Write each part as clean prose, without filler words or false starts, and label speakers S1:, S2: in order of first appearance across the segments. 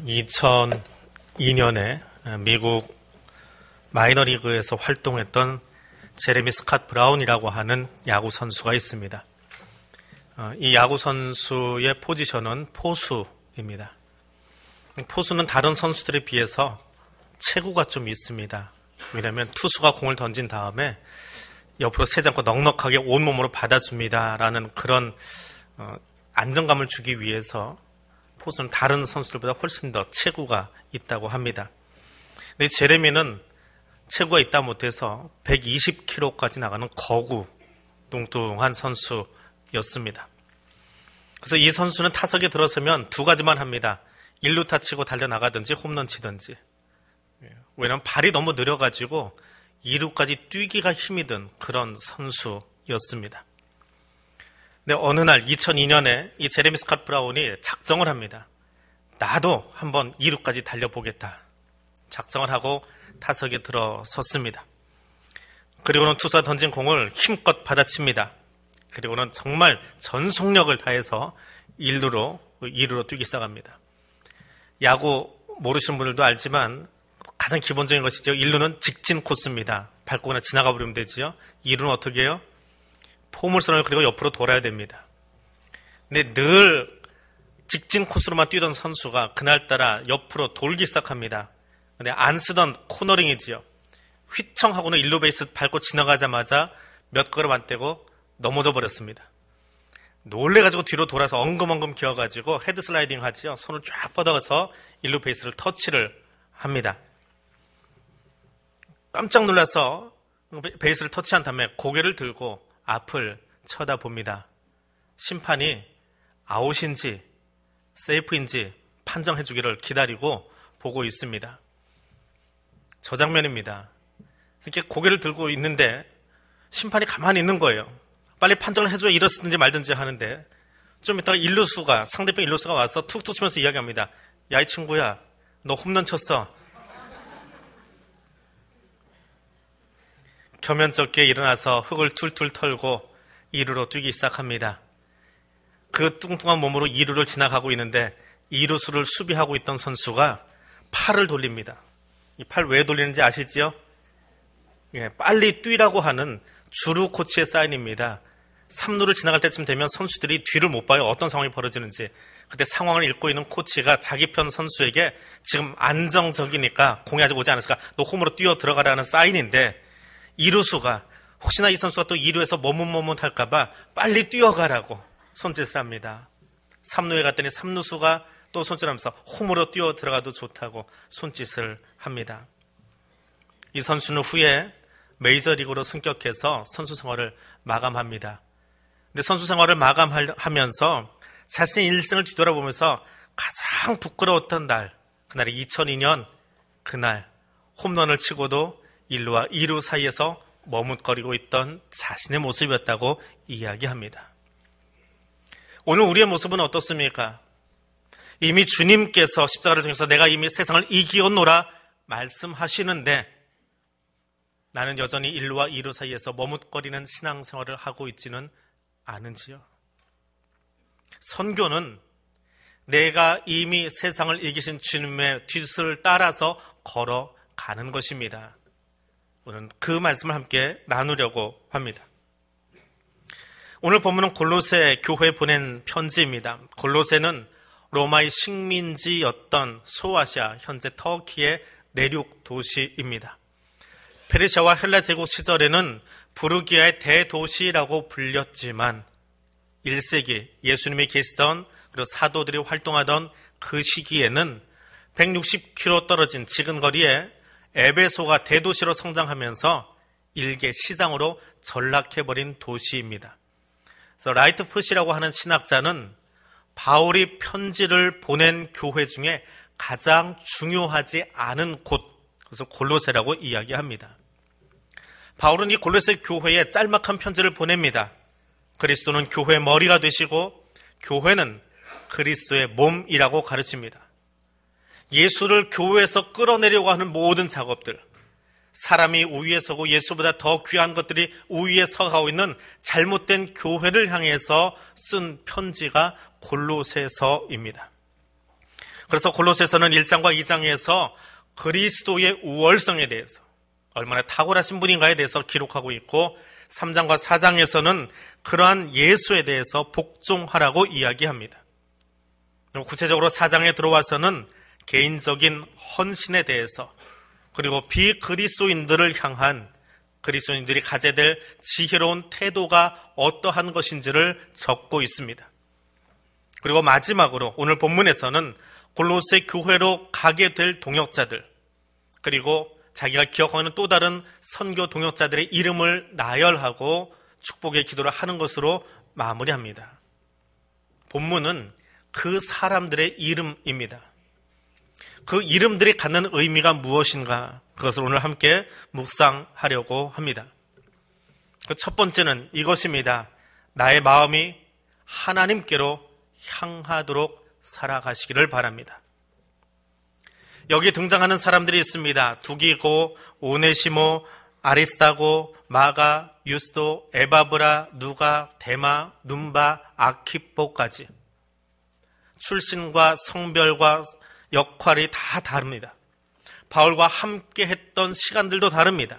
S1: 2002년에 미국 마이너리그에서 활동했던 제레미 스캇 브라운이라고 하는 야구 선수가 있습니다. 이 야구 선수의 포지션은 포수입니다. 포수는 다른 선수들에 비해서 체구가 좀 있습니다. 왜냐하면 투수가 공을 던진 다음에 옆으로 세지 않고 넉넉하게 온몸으로 받아줍니다라는 그런 안정감을 주기 위해서 포수는 다른 선수들보다 훨씬 더 체구가 있다고 합니다. 근데 제레미는 체구가 있다 못해서 120km까지 나가는 거구 뚱뚱한 선수였습니다. 그래서 이 선수는 타석에 들어서면 두 가지만 합니다. 1루타 치고 달려나가든지 홈런 치든지. 왜냐하면 발이 너무 느려가지고 2루까지 뛰기가 힘이 든 그런 선수였습니다. 근데 어느 날 2002년에 이 제레미 스캇 브라운이 작정을 합니다. 나도 한번 2루까지 달려보겠다. 작정을 하고 타석에 들어섰습니다. 그리고는 투수가 던진 공을 힘껏 받아칩니다. 그리고는 정말 전속력을 다해서 2루로 뛰기 시작합니다. 야구 모르시는 분들도 알지만 가장 기본적인 것이죠. 1루는 직진 코스입니다. 밟고 그냥 지나가 버리면 되지요. 2루는 어떻게 해요? 포물선을 그리고 옆으로 돌아야 됩니다. 근데 늘 직진 코스로만 뛰던 선수가 그날따라 옆으로 돌기 시작합니다. 근데 안 쓰던 코너링이지요. 휘청하고는 1루 베이스 밟고 지나가자마자 몇 걸음 안 떼고 넘어져 버렸습니다. 놀래가지고 뒤로 돌아서 엉금엉금 기어가지고 헤드 슬라이딩 하지요. 손을 쫙 뻗어서 1루 베이스를 터치를 합니다. 깜짝 놀라서 베이스를 터치한 다음에 고개를 들고 앞을 쳐다봅니다. 심판이 아웃인지 세이프인지 판정해 주기를 기다리고 보고 있습니다. 저 장면입니다. 이렇게 고개를 들고 있는데 심판이 가만히 있는 거예요. 빨리 판정을 해줘야 이렇든지 말든지 하는데 좀 이따가 상대편 1루수가 와서 툭툭 치면서 이야기합니다. 야, 이 친구야, 너 홈런 쳤어. 겸연쩍게 일어나서 흙을 툴툴 털고 2루로 뛰기 시작합니다. 그 뚱뚱한 몸으로 2루를 지나가고 있는데 2루수를 수비하고 있던 선수가 팔을 돌립니다. 이 팔 왜 돌리는지 아시지요? 예, 빨리 뛰라고 하는 주루 코치의 사인입니다. 3루를 지나갈 때쯤 되면 선수들이 뒤를 못 봐요. 어떤 상황이 벌어지는지. 그때 상황을 읽고 있는 코치가 자기 편 선수에게 지금 안정적이니까 공이 아직 오지 않았으니까 너 홈으로 뛰어 들어가라는 사인인데 2루수가 혹시나 이 선수가 또 2루에서 머뭇머뭇할까봐 빨리 뛰어가라고 손짓을 합니다. 3루에 갔더니 3루수가 또 손짓하면서 홈으로 뛰어 들어가도 좋다고 손짓을 합니다. 이 선수는 후에 메이저리그로 승격해서 선수 생활을 마감합니다. 근데 선수 생활을 마감하면서 자신의 일생을 뒤돌아보면서 가장 부끄러웠던 날, 그날이 2002년 그날 홈런을 치고도 1루와 2루 사이에서 머뭇거리고 있던 자신의 모습이었다고 이야기합니다. 오늘 우리의 모습은 어떻습니까? 이미 주님께서 십자가를 통해서 내가 이미 세상을 이기었노라 말씀하시는데 나는 여전히 1루와 2루 사이에서 머뭇거리는 신앙생활을 하고 있지는 않은지요? 선교는 내가 이미 세상을 이기신 주님의 뒤를 따라서 걸어가는 것입니다. 오늘 그 말씀을 함께 나누려고 합니다. 오늘 본문은 골로새 교회에 보낸 편지입니다. 골로새는 로마의 식민지였던 소아시아, 현재 터키의 내륙 도시입니다. 페르시아와 헬라 제국 시절에는 부르기아의 대도시라고 불렸지만 1세기 예수님이 계시던 그리고 사도들이 활동하던 그 시기에는 160km 떨어진 지근거리에 에베소가 대도시로 성장하면서 일개 시장으로 전락해버린 도시입니다. 그래서 라이트 푸시라고 하는 신학자는 바울이 편지를 보낸 교회 중에 가장 중요하지 않은 곳, 그래서 골로새라고 이야기합니다. 바울은 이 골로새 교회에 짤막한 편지를 보냅니다. 그리스도는 교회의 머리가 되시고 교회는 그리스도의 몸이라고 가르칩니다. 예수를 교회에서 끌어내려고 하는 모든 작업들, 사람이 우위에 서고 예수보다 더 귀한 것들이 우위에 서가고 있는 잘못된 교회를 향해서 쓴 편지가 골로새서입니다. 그래서 골로새서는 1장과 2장에서 그리스도의 우월성에 대해서 얼마나 탁월하신 분인가에 대해서 기록하고 있고 3장과 4장에서는 그러한 예수에 대해서 복종하라고 이야기합니다. 구체적으로 4장에 들어와서는 개인적인 헌신에 대해서 그리고 비그리스도인들을 향한 그리스도인들이 가져야 될 지혜로운 태도가 어떠한 것인지를 적고 있습니다. 그리고 마지막으로 오늘 본문에서는 골로새 교회로 가게 될 동역자들 그리고 자기가 기억하는 또 다른 선교 동역자들의 이름을 나열하고 축복의 기도를 하는 것으로 마무리합니다. 본문은 그 사람들의 이름입니다. 그 이름들이 갖는 의미가 무엇인가 그것을 오늘 함께 묵상하려고 합니다. 그 첫 번째는 이것입니다. 나의 마음이 하나님께로 향하도록 살아가시기를 바랍니다. 여기 등장하는 사람들이 있습니다. 두기고, 오네시모, 아리스타고, 마가, 유스도, 에바브라, 누가, 데마, 눈바, 아키포까지 출신과 성별과 역할이 다 다릅니다. 바울과 함께 했던 시간들도 다릅니다.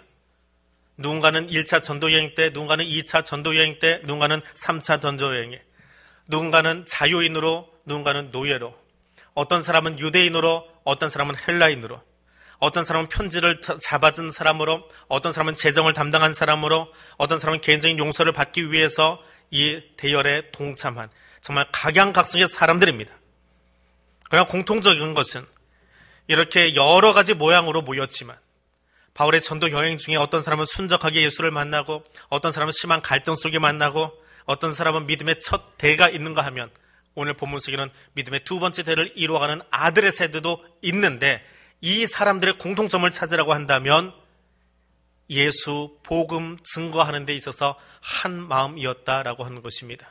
S1: 누군가는 1차 전도여행 때, 누군가는 2차 전도여행 때, 누군가는 3차 전도여행에, 누군가는 자유인으로, 누군가는 노예로, 어떤 사람은 유대인으로, 어떤 사람은 헬라인으로, 어떤 사람은 편지를 잡아준 사람으로, 어떤 사람은 재정을 담당한 사람으로, 어떤 사람은 개인적인 용서를 받기 위해서 이 대열에 동참한 정말 각양각색의 사람들입니다. 그러나 공통적인 것은 이렇게 여러 가지 모양으로 모였지만 바울의 전도 여행 중에 어떤 사람은 순적하게 예수를 만나고 어떤 사람은 심한 갈등 속에 만나고 어떤 사람은 믿음의 첫 대가 있는가 하면 오늘 본문 속에는 믿음의 두 번째 대를 이루어가는 아들의 세대도 있는데 이 사람들의 공통점을 찾으라고 한다면 예수 복음 증거하는 데 있어서 한 마음이었다라고 하는 것입니다.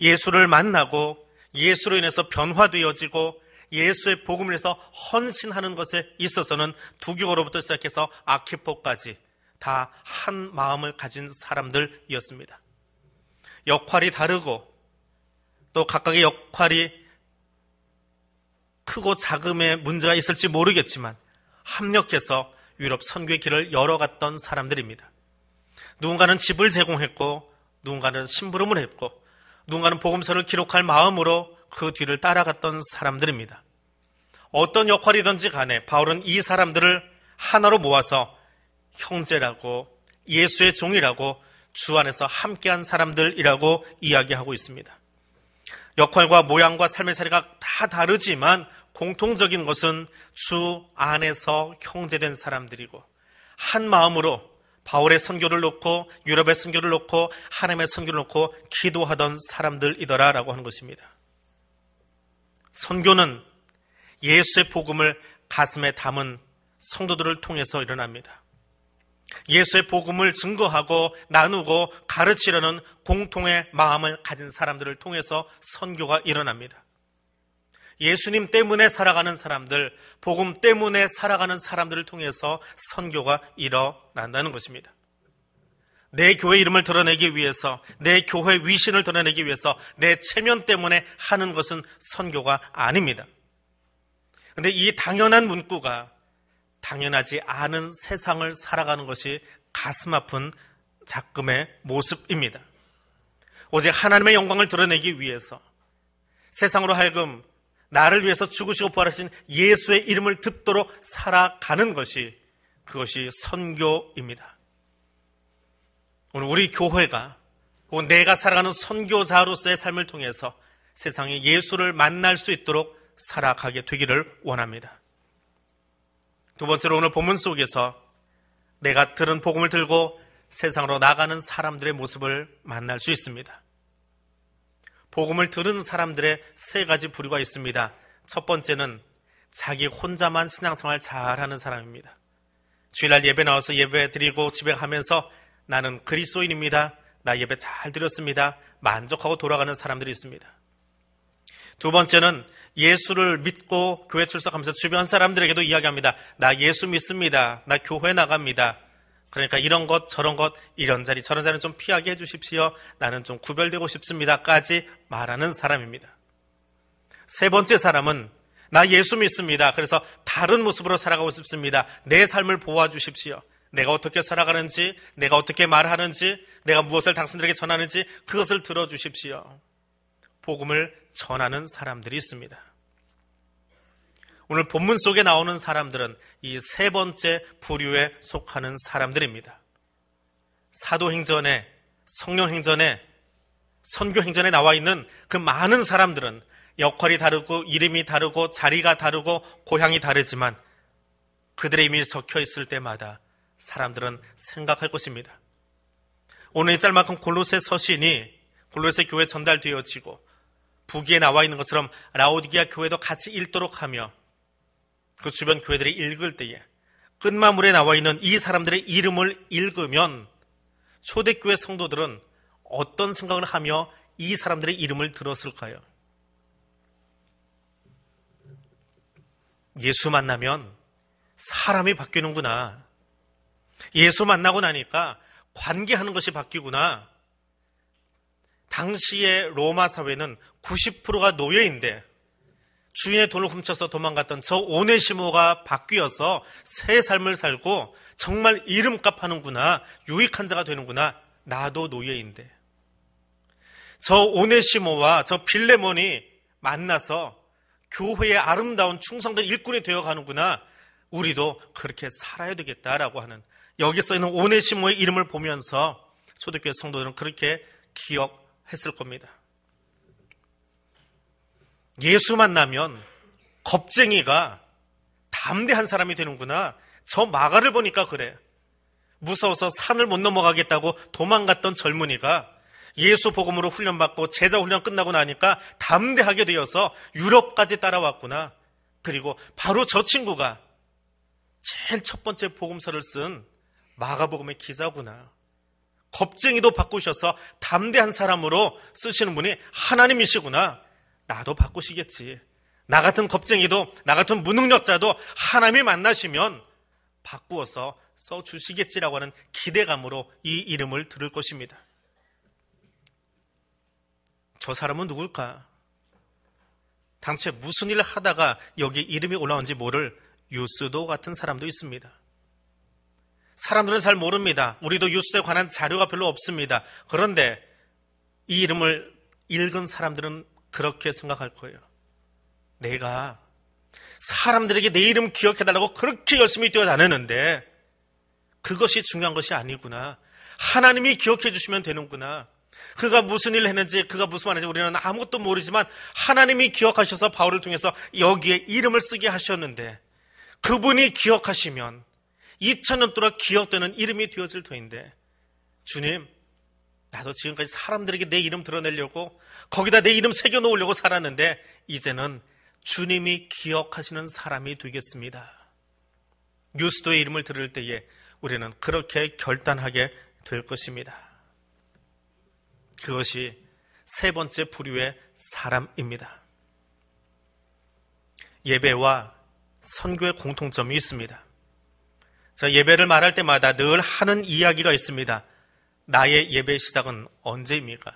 S1: 예수를 만나고 예수로 인해서 변화되어지고 예수의 복음을 위해서 헌신하는 것에 있어서는 두기고로부터 시작해서 아키포까지 다 한 마음을 가진 사람들이었습니다. 역할이 다르고 또 각각의 역할이 크고 작음의 문제가 있을지 모르겠지만 합력해서 유럽 선교의 길을 열어갔던 사람들입니다. 누군가는 집을 제공했고 누군가는 심부름을 했고 누군가는 복음서를 기록할 마음으로 그 뒤를 따라갔던 사람들입니다. 어떤 역할이든지 간에 바울은 이 사람들을 하나로 모아서 형제라고 예수의 종이라고 주 안에서 함께한 사람들이라고 이야기하고 있습니다. 역할과 모양과 삶의 사례가 다 다르지만 공통적인 것은 주 안에서 형제된 사람들이고 한 마음으로 바울의 선교를 놓고 유럽의 선교를 놓고 하나님의 선교를 놓고 기도하던 사람들이더라라고 하는 것입니다. 선교는 예수의 복음을 가슴에 담은 성도들을 통해서 일어납니다. 예수의 복음을 증거하고 나누고 가르치려는 공통의 마음을 가진 사람들을 통해서 선교가 일어납니다. 예수님 때문에 살아가는 사람들, 복음 때문에 살아가는 사람들을 통해서 선교가 일어난다는 것입니다. 내 교회 이름을 드러내기 위해서, 내 교회 위신을 드러내기 위해서 내 체면 때문에 하는 것은 선교가 아닙니다. 그런데 이 당연한 문구가 당연하지 않은 세상을 살아가는 것이 가슴 아픈 작금의 모습입니다. 오직 하나님의 영광을 드러내기 위해서 세상으로 하여금 나를 위해서 죽으시고 부활하신 예수의 이름을 듣도록 살아가는 것이 그것이 선교입니다. 오늘 우리 교회가 혹은 내가 살아가는 선교사로서의 삶을 통해서 세상에 예수를 만날 수 있도록 살아가게 되기를 원합니다. 두 번째로 오늘 본문 속에서 내가 들은 복음을 들고 세상으로 나가는 사람들의 모습을 만날 수 있습니다. 복음을 들은 사람들의 세 가지 부류가 있습니다. 첫 번째는 자기 혼자만 신앙생활 잘하는 사람입니다. 주일날 예배 나와서 예배 드리고 집에 가면서 나는 그리스도인입니다. 나 예배 잘 드렸습니다. 만족하고 돌아가는 사람들이 있습니다. 두 번째는 예수를 믿고 교회 출석하면서 주변 사람들에게도 이야기합니다. 나 예수 믿습니다. 나 교회 나갑니다. 그러니까 이런 것 저런 것 이런 자리 저런 자리는 좀 피하게 해주십시오. 나는 좀 구별되고 싶습니다까지 말하는 사람입니다. 세 번째 사람은 나 예수 믿습니다. 그래서 다른 모습으로 살아가고 싶습니다. 내 삶을 보아주십시오. 내가 어떻게 살아가는지, 내가 어떻게 말하는지, 내가 무엇을 당신들에게 전하는지 그것을 들어주십시오. 복음을 전하는 사람들이 있습니다. 오늘 본문 속에 나오는 사람들은 이 세 번째 부류에 속하는 사람들입니다. 사도행전에, 성령행전에, 선교행전에 나와 있는 그 많은 사람들은 역할이 다르고 이름이 다르고 자리가 다르고 고향이 다르지만 그들의 이름이 적혀 있을 때마다 사람들은 생각할 것입니다. 오늘 이 짤막한 골로새 서신이 골로새 교회에 전달되어지고 부기에 나와 있는 것처럼 라오디게아 교회도 같이 읽도록 하며 그 주변 교회들이 읽을 때에 끝마무리에 나와 있는 이 사람들의 이름을 읽으면 초대교회 성도들은 어떤 생각을 하며 이 사람들의 이름을 들었을까요? 예수 만나면 사람이 바뀌는구나. 예수 만나고 나니까 관계하는 것이 바뀌구나. 당시의 로마 사회는 90%가 노예인데 주인의 돈을 훔쳐서 도망갔던 저 오네시모가 바뀌어서 새 삶을 살고 정말 이름값 하는구나. 유익한 자가 되는구나. 나도 노예인데. 저 오네시모와 저 빌레몬이 만나서 교회의 아름다운 충성된 일꾼이 되어가는구나. 우리도 그렇게 살아야 되겠다라고 하는, 여기 써 있는 오네시모의 이름을 보면서 초대교회 성도들은 그렇게 기억했을 겁니다. 예수 만나면 겁쟁이가 담대한 사람이 되는구나. 저 마가를 보니까 그래. 무서워서 산을 못 넘어가겠다고 도망갔던 젊은이가 예수 복음으로 훈련받고 제자 훈련 끝나고 나니까 담대하게 되어서 유럽까지 따라왔구나. 그리고 바로 저 친구가 제일 첫 번째 복음서를 쓴 마가복음의 기자구나. 겁쟁이도 바꾸셔서 담대한 사람으로 쓰시는 분이 하나님이시구나. 나도 바꾸시겠지. 나 같은 겁쟁이도, 나 같은 무능력자도 하나님이 만나시면 바꾸어서 써주시겠지라고 하는 기대감으로 이 이름을 들을 것입니다. 저 사람은 누굴까? 당최 무슨 일을 하다가 여기 이름이 올라온지 모를 유스도 같은 사람도 있습니다. 사람들은 잘 모릅니다. 우리도 유스에 관한 자료가 별로 없습니다. 그런데 이 이름을 읽은 사람들은 그렇게 생각할 거예요. 내가 사람들에게 내 이름 기억해달라고 그렇게 열심히 뛰어다니는데 그것이 중요한 것이 아니구나. 하나님이 기억해 주시면 되는구나. 그가 무슨 일을 했는지, 그가 무슨 말인지 우리는 아무것도 모르지만 하나님이 기억하셔서 바울을 통해서 여기에 이름을 쓰게 하셨는데 그분이 기억하시면 2000년 동안 기억되는 이름이 되어질 터인데, 주님, 나도 지금까지 사람들에게 내 이름 드러내려고 거기다 내 이름 새겨놓으려고 살았는데 이제는 주님이 기억하시는 사람이 되겠습니다. 유스도의 이름을 들을 때에 우리는 그렇게 결단하게 될 것입니다. 그것이 세 번째 부류의 사람입니다. 예배와 선교의 공통점이 있습니다. 자, 예배를 말할 때마다 늘 하는 이야기가 있습니다. 나의 예배 시작은 언제입니까?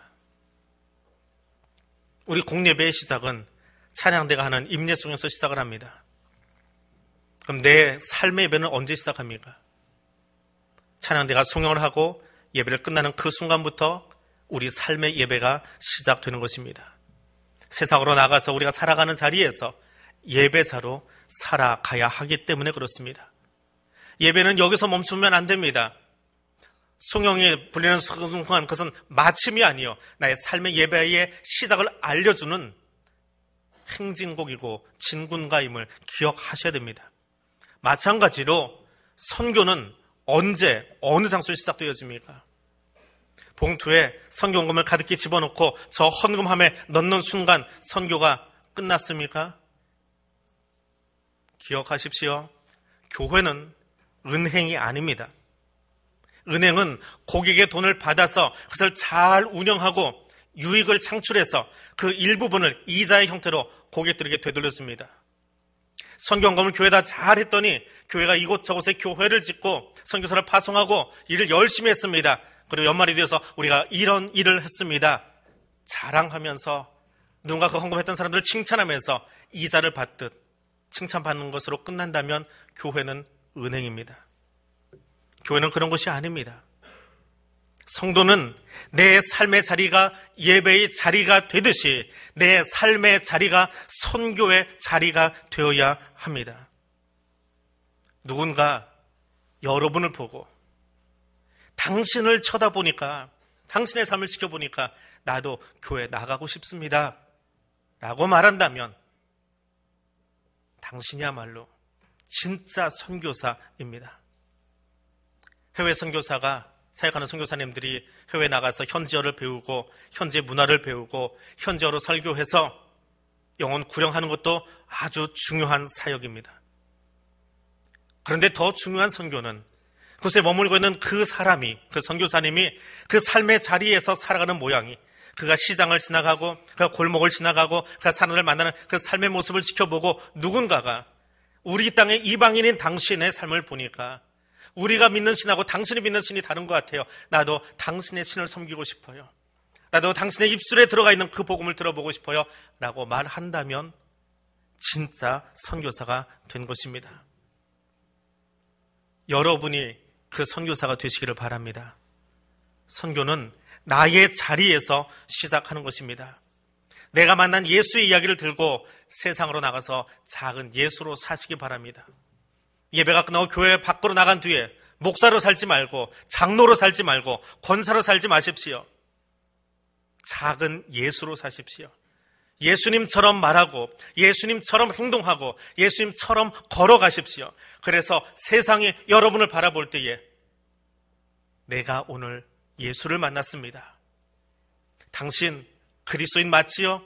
S1: 우리 공예배의 시작은 찬양대가 하는 임예송에서 시작을 합니다. 그럼 내 삶의 예배는 언제 시작합니까? 찬양대가 송영을 하고 예배를 끝나는 그 순간부터 우리 삶의 예배가 시작되는 것입니다. 세상으로 나가서 우리가 살아가는 자리에서 예배자로 살아가야 하기 때문에 그렇습니다. 예배는 여기서 멈추면 안 됩니다. 송영이 불리는 순간 그것은 마침이 아니요, 나의 삶의 예배의 시작을 알려주는 행진곡이고 진군가임을 기억하셔야 됩니다. 마찬가지로 선교는 언제 어느 장소에 시작되어집니까? 봉투에 선교원금을 가득히 집어넣고 저 헌금함에 넣는 순간 선교가 끝났습니까? 기억하십시오. 교회는 은행이 아닙니다. 은행은 고객의 돈을 받아서 그것을 잘 운영하고 유익을 창출해서 그 일부분을 이자의 형태로 고객들에게 되돌렸습니다. 선교원금을 교회에다 잘 했더니 교회가 이곳저곳에 교회를 짓고 선교사를 파송하고 일을 열심히 했습니다. 그리고 연말이 되어서 우리가 이런 일을 했습니다. 자랑하면서 누군가 그 헌금했던 사람들을 칭찬하면서 이자를 받듯 칭찬받는 것으로 끝난다면 교회는 은행입니다. 교회는 그런 것이 아닙니다. 성도는 내 삶의 자리가 예배의 자리가 되듯이 내 삶의 자리가 선교의 자리가 되어야 합니다. 누군가 여러분을 보고 당신을 쳐다보니까, 당신의 삶을 지켜보니까 나도 교회 나가고 싶습니다 라고 말한다면 당신이야말로 진짜 선교사입니다. 해외 선교사가, 사역하는 선교사님들이 해외에 나가서 현지어를 배우고 현지 문화를 배우고 현지어로 설교해서 영혼 구령하는 것도 아주 중요한 사역입니다. 그런데 더 중요한 선교는 그곳에 머물고 있는 그 사람이, 그 선교사님이 그 삶의 자리에서 살아가는 모양이, 그가 시장을 지나가고 그가 골목을 지나가고 그가 사람을 만나는 그 삶의 모습을 지켜보고 누군가가 우리 땅의 이방인인 당신의 삶을 보니까 우리가 믿는 신하고 당신이 믿는 신이 다른 것 같아요. 나도 당신의 신을 섬기고 싶어요. 나도 당신의 입술에 들어가 있는 그 복음을 들어보고 싶어요 라고 말한다면 진짜 선교사가 된 것입니다. 여러분이 그 선교사가 되시기를 바랍니다. 선교는 나의 자리에서 시작하는 것입니다. 내가 만난 예수의 이야기를 들고 세상으로 나가서 작은 예수로 사시기 바랍니다. 예배가 끝나고 교회 밖으로 나간 뒤에 목사로 살지 말고 장로로 살지 말고 권사로 살지 마십시오. 작은 예수로 사십시오. 예수님처럼 말하고 예수님처럼 행동하고 예수님처럼 걸어가십시오. 그래서 세상이 여러분을 바라볼 때에 내가 오늘 예수를 만났습니다. 당신 그리스도인 맞지요?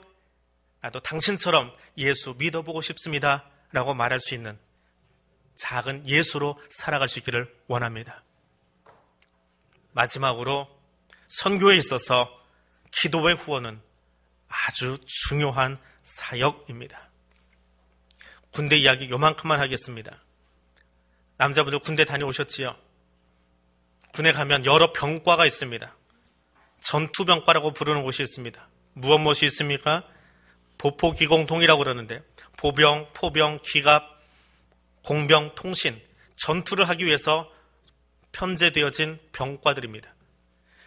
S1: 나도 당신처럼 예수 믿어보고 싶습니다 라고 말할 수 있는 작은 예수로 살아갈 수 있기를 원합니다. 마지막으로 선교에 있어서 기도의 후원은 아주 중요한 사역입니다. 군대 이야기 요만큼만 하겠습니다. 남자분들 군대 다녀오셨지요? 군에 가면 여러 병과가 있습니다. 전투병과라고 부르는 곳이 있습니다. 무엇이 있습니까? 보포기공통이라고 그러는데 보병, 포병, 기갑, 공병, 통신, 전투를 하기 위해서 편제되어진 병과들입니다.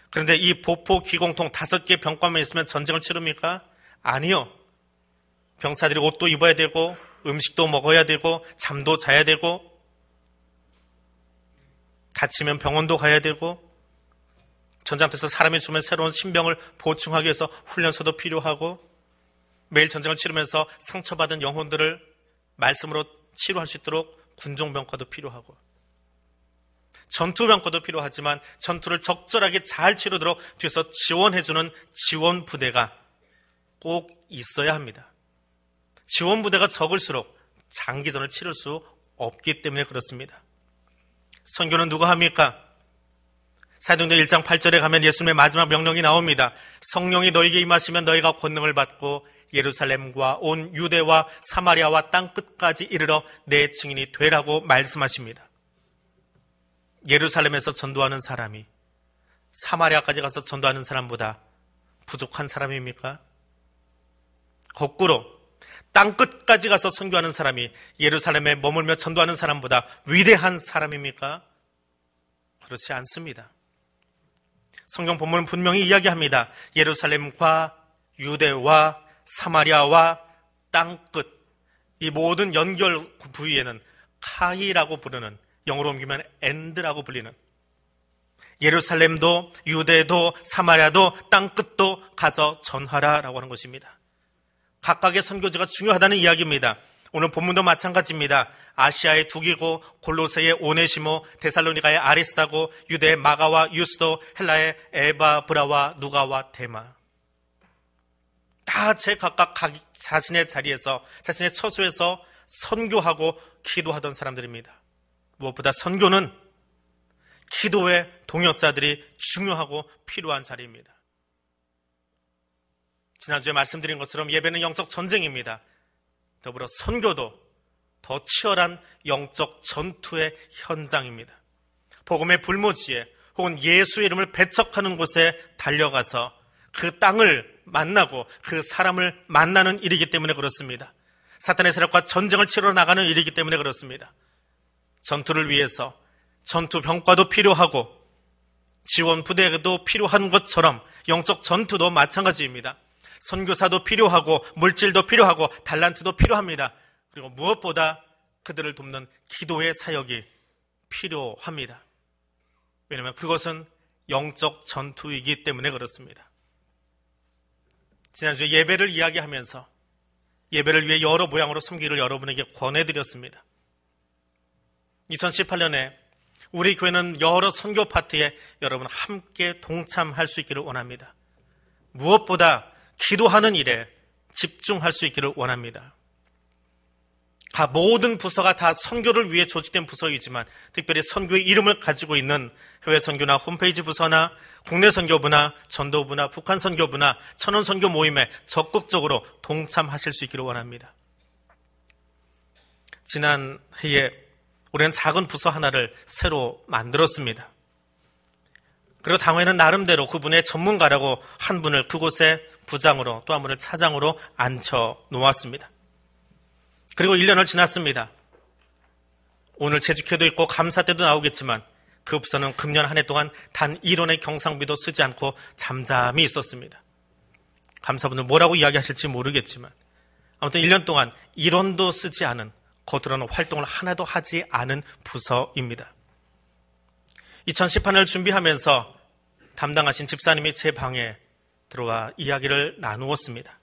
S1: 그런데 이 보포기공통 5개 병과만 있으면 전쟁을 치릅니까? 아니요. 병사들이 옷도 입어야 되고 음식도 먹어야 되고 잠도 자야 되고 다치면 병원도 가야 되고 전장터에서 사람이 죽으면 새로운 신병을 보충하기 위해서 훈련소도 필요하고 매일 전쟁을 치르면서 상처받은 영혼들을 말씀으로 치료할 수 있도록 군종병과도 필요하고 전투병과도 필요하지만 전투를 적절하게 잘 치르도록 뒤에서 지원해주는 지원부대가 꼭 있어야 합니다. 지원부대가 적을수록 장기전을 치를 수 없기 때문에 그렇습니다. 선교는 누가 합니까? 사도행전 1장 8절에 가면 예수님의 마지막 명령이 나옵니다. 성령이 너에게 임하시면 너희가 권능을 받고 예루살렘과 온 유대와 사마리아와 땅 끝까지 이르러 내 증인이 되라고 말씀하십니다. 예루살렘에서 전도하는 사람이 사마리아까지 가서 전도하는 사람보다 부족한 사람입니까? 거꾸로 땅 끝까지 가서 선교하는 사람이 예루살렘에 머물며 전도하는 사람보다 위대한 사람입니까? 그렇지 않습니다. 성경 본문은 분명히 이야기합니다. 예루살렘과 유대와 사마리아와 땅끝, 이 모든 연결 부위에는 카이라고 부르는, 영어로 옮기면 엔드라고 불리는, 예루살렘도 유대도 사마리아도 땅끝도 가서 전하라라고 하는 것입니다. 각각의 선교지가 중요하다는 이야기입니다. 오늘 본문도 마찬가지입니다. 아시아의 두기고, 골로새의 오네시모, 데살로니가의 아리스타고, 유대의 마가와 유스도, 헬라의 에바브라와 누가와 데마, 다 각각 자신의 자리에서, 자신의 처소에서 선교하고 기도하던 사람들입니다. 무엇보다 선교는 기도의 동역자들이 중요하고 필요한 자리입니다. 지난주에 말씀드린 것처럼 예배는 영적 전쟁입니다. 더불어 선교도 더 치열한 영적 전투의 현장입니다. 복음의 불모지에 혹은 예수의 이름을 배척하는 곳에 달려가서 그 땅을 만나고 그 사람을 만나는 일이기 때문에 그렇습니다. 사탄의 세력과 전쟁을 치러 나가는 일이기 때문에 그렇습니다. 전투를 위해서 전투 병과도 필요하고 지원 부대도 필요한 것처럼 영적 전투도 마찬가지입니다. 선교사도 필요하고 물질도 필요하고 달란트도 필요합니다. 그리고 무엇보다 그들을 돕는 기도의 사역이 필요합니다. 왜냐하면 그것은 영적 전투이기 때문에 그렇습니다. 지난주에 예배를 이야기하면서 예배를 위해 여러 모양으로 섬기기를 여러분에게 권해드렸습니다. 2018년에 우리 교회는 여러 선교 파트에 여러분 함께 동참할 수 있기를 원합니다. 무엇보다 기도하는 일에 집중할 수 있기를 원합니다. 모든 부서가 다 선교를 위해 조직된 부서이지만 특별히 선교의 이름을 가지고 있는 해외 선교나 홈페이지 부서나 국내 선교부나 전도부나 북한 선교부나 천원 선교 모임에 적극적으로 동참하실 수 있기를 원합니다. 지난 해에 우리는 작은 부서 하나를 새로 만들었습니다. 그리고 당회는 나름대로 그분의 전문가라고 한 분을 그곳에 부장으로 또 한 분을 차장으로 앉혀 놓았습니다. 그리고 1년을 지났습니다. 오늘 재직회도 있고 감사 때도 나오겠지만 그 부서는 금년 한 해 동안 단 1원의 경상비도 쓰지 않고 잠잠히 있었습니다. 감사분들 뭐라고 이야기하실지 모르겠지만 아무튼 1년 동안 1원도 쓰지 않은 겉으로는 활동을 하나도 하지 않은 부서입니다. 2018년을 준비하면서 담당하신 집사님이 제 방에 들어와 이야기를 나누었습니다.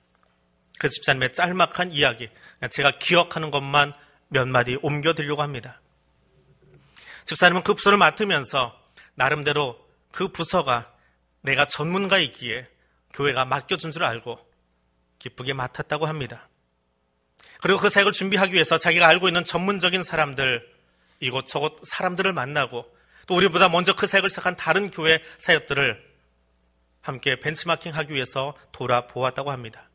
S1: 그 집사님의 짤막한 이야기, 제가 기억하는 것만 몇 마디 옮겨드리려고 합니다. 집사님은 그 부서를 맡으면서 나름대로 그 부서가 내가 전문가이기에 교회가 맡겨준 줄 알고 기쁘게 맡았다고 합니다. 그리고 그 사역을 준비하기 위해서 자기가 알고 있는 전문적인 사람들, 이곳저곳 사람들을 만나고 또 우리보다 먼저 그 사역을 시작한 다른 교회 사역들을 함께 벤치마킹하기 위해서 돌아보았다고 합니다.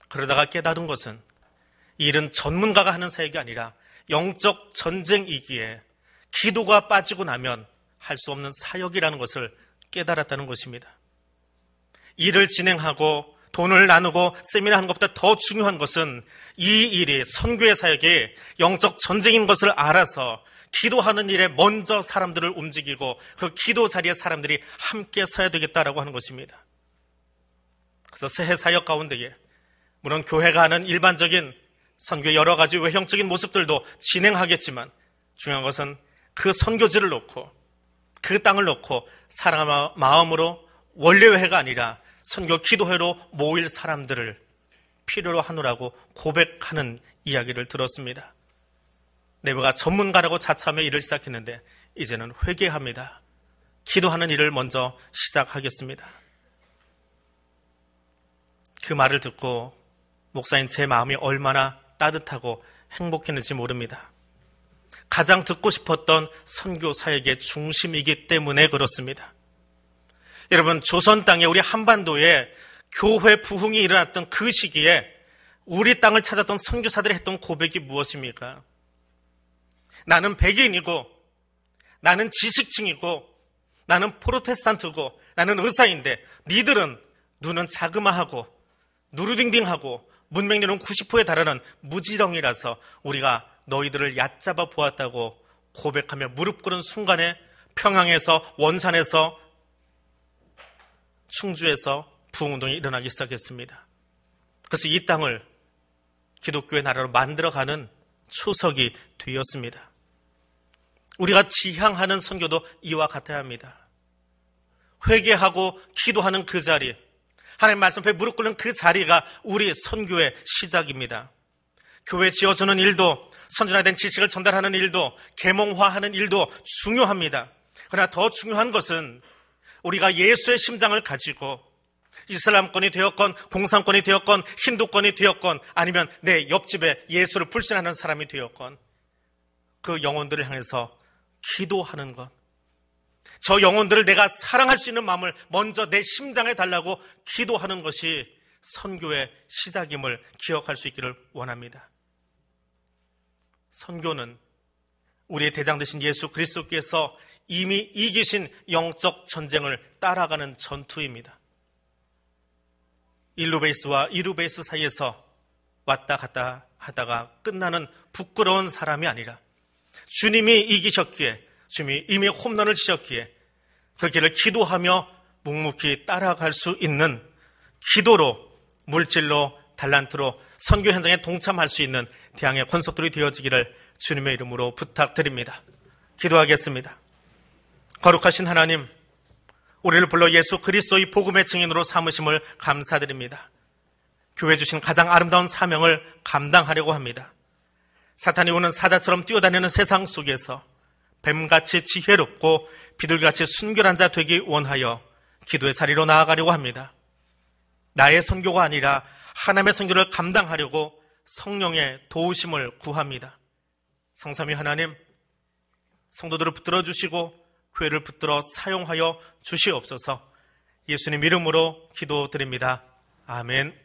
S1: 그러다가 깨달은 것은 이 일은 전문가가 하는 사역이 아니라 영적 전쟁이기에 기도가 빠지고 나면 할 수 없는 사역이라는 것을 깨달았다는 것입니다. 일을 진행하고 돈을 나누고 세미나 하는 것보다 더 중요한 것은 이 일이 선교의 사역이 영적 전쟁인 것을 알아서 기도하는 일에 먼저 사람들을 움직이고 그 기도 자리에 사람들이 함께 서야 되겠다라고 하는 것입니다. 그래서 새해 사역 가운데에 물론 교회가 하는 일반적인 선교의 여러 가지 외형적인 모습들도 진행하겠지만 중요한 것은 그 선교지를 놓고 그 땅을 놓고 사랑의 마음으로 원래회가 아니라 선교 기도회로 모일 사람들을 필요로 하노라고 고백하는 이야기를 들었습니다. 내가 전문가라고 자처하며 일을 시작했는데 이제는 회개합니다. 기도하는 일을 먼저 시작하겠습니다. 그 말을 듣고 목사인 제 마음이 얼마나 따뜻하고 행복했는지 모릅니다. 가장 듣고 싶었던 선교 사역의 중심이기 때문에 그렇습니다. 여러분, 조선 땅에 우리 한반도에 교회 부흥이 일어났던 그 시기에 우리 땅을 찾았던 선교사들이 했던 고백이 무엇입니까? 나는 백인이고 나는 지식층이고 나는 프로테스탄트고 나는 의사인데 니들은 눈은 자그마하고 누르딩딩하고 문맹률은 90%에 달하는 무지렁이라서 우리가 너희들을 얕잡아 보았다고 고백하며 무릎 꿇은 순간에 평양에서 원산에서 충주에서 부흥운동이 일어나기 시작했습니다. 그래서 이 땅을 기독교의 나라로 만들어가는 초석이 되었습니다. 우리가 지향하는 선교도 이와 같아야 합니다. 회개하고 기도하는 그 자리, 하나님 말씀 앞에 무릎 꿇는 그 자리가 우리 선교의 시작입니다. 교회 지어주는 일도, 선진화된 지식을 전달하는 일도, 계몽화하는 일도 중요합니다. 그러나 더 중요한 것은 우리가 예수의 심장을 가지고 이슬람권이 되었건 공산권이 되었건 힌두권이 되었건 아니면 내 옆집에 예수를 불신하는 사람이 되었건 그 영혼들을 향해서 기도하는 것, 저 영혼들을 내가 사랑할 수 있는 마음을 먼저 내 심장에 달라고 기도하는 것이 선교의 시작임을 기억할 수 있기를 원합니다. 선교는 우리의 대장 되신 예수 그리스도께서 이미 이기신 영적 전쟁을 따라가는 전투입니다. 1루 베이스와 2루 베이스 사이에서 왔다 갔다 하다가 끝나는 부끄러운 사람이 아니라 주님이 이기셨기에, 주님이 이미 홈런을 치셨기에 그 길을 기도하며 묵묵히 따라갈 수 있는, 기도로, 물질로, 달란트로 선교 현장에 동참할 수 있는 대항의 권속들이 되어지기를 주님의 이름으로 부탁드립니다. 기도하겠습니다. 거룩하신 하나님, 우리를 불러 예수 그리스도의 복음의 증인으로 삼으심을 감사드립니다. 교회 주신 가장 아름다운 사명을 감당하려고 합니다. 사탄이 오는 사자처럼 뛰어다니는 세상 속에서 뱀같이 지혜롭고 비둘기같이 순결한 자 되기 원하여 기도의 자리로 나아가려고 합니다. 나의 선교가 아니라 하나님의 선교를 감당하려고 성령의 도우심을 구합니다. 성삼위 하나님, 성도들을 붙들어 주시고 교회를 붙들어 사용하여 주시옵소서. 예수님 이름으로 기도드립니다. 아멘.